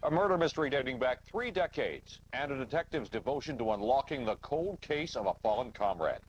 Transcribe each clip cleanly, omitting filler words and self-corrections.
A murder mystery dating back 3 decades and a detective's devotion to unlocking the cold case of a fallen comrade.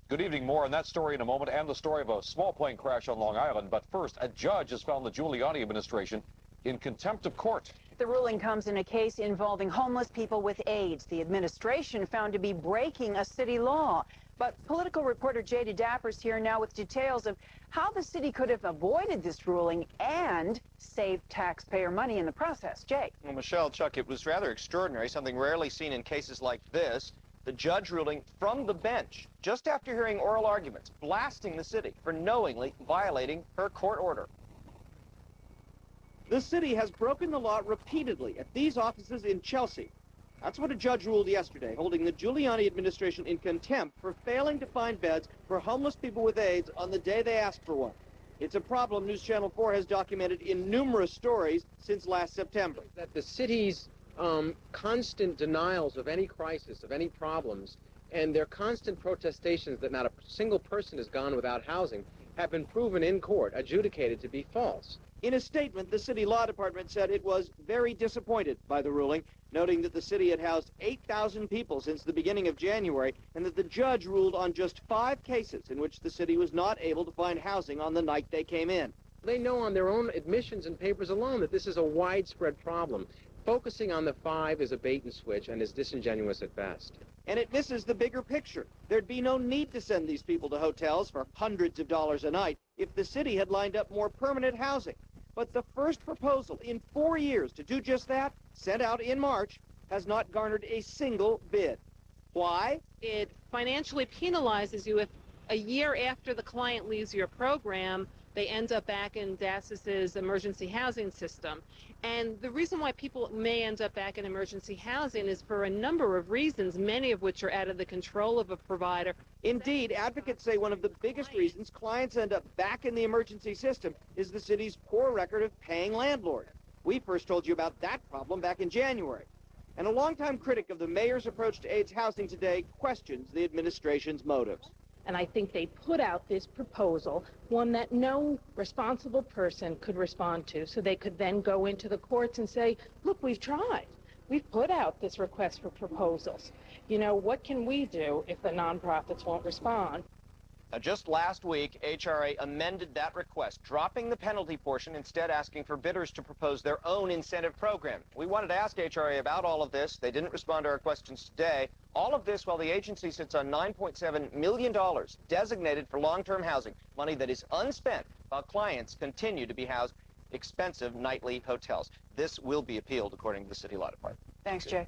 Good evening. More on that story in a moment, and the story of a small plane crash on Long Island. But first, a judge has found the Giuliani administration in contempt of court. The ruling comes in a case involving homeless people with AIDS. The administration found to be breaking a city law. But political reporter J.D. Dapper's here now with details of how the city could have avoided this ruling and saved taxpayer money in the process. Jay. Well, Michelle, Chuck, it was rather extraordinary, something rarely seen in cases like this. The judge ruling from the bench just after hearing oral arguments, blasting the city for knowingly violating her court order. The city has broken the law repeatedly at these offices in Chelsea. That's what a judge ruled yesterday, holding the Giuliani administration in contempt for failing to find beds for homeless people with AIDS on the day they asked for one. It's a problem News Channel 4 has documented in numerous stories since last September. That the city's constant denials of any crisis, of any problems, and their constant protestations that not a single person has gone without housing have been proven in court, adjudicated to be false. In a statement, the city law department said it was very disappointed by the ruling, noting that the city had housed 8,000 people since the beginning of January, and that the judge ruled on just 5 cases in which the city was not able to find housing on the night they came in. They know on their own admissions and papers alone that this is a widespread problem. Focusing on the 5 is a bait and switch and is disingenuous at best. And it misses the bigger picture. There'd be no need to send these people to hotels for hundreds of dollars a night if the city had lined up more permanent housing. But the first proposal in 4 years to do just that, sent out in March, has not garnered a single bid. Why? It financially penalizes you if a year after the client leaves your program, they end up back in DASS's emergency housing system. And the reason why people may end up back in emergency housing is for a number of reasons, many of which are out of the control of a provider. Indeed, advocates say one of the biggest reasons clients end up back in the emergency system is the city's poor record of paying landlords. We first told you about that problem back in January. And a longtime critic of the mayor's approach to AIDS housing today questions the administration's motives. And I think they put out this proposal, one that no responsible person could respond to, so they could then go into the courts and say, look, we've tried. We've put out this request for proposals. You know, what can we do if the nonprofits won't respond? Now, just last week, HRA amended that request, dropping the penalty portion, instead asking for bidders to propose their own incentive program. We wanted to ask HRA about all of this. They didn't respond to our questions today. All of this while the agency sits on $9.7 million designated for long-term housing, money that is unspent while clients continue to be housed in expensive nightly hotels. This will be appealed, according to the city law department. Thanks, Jay.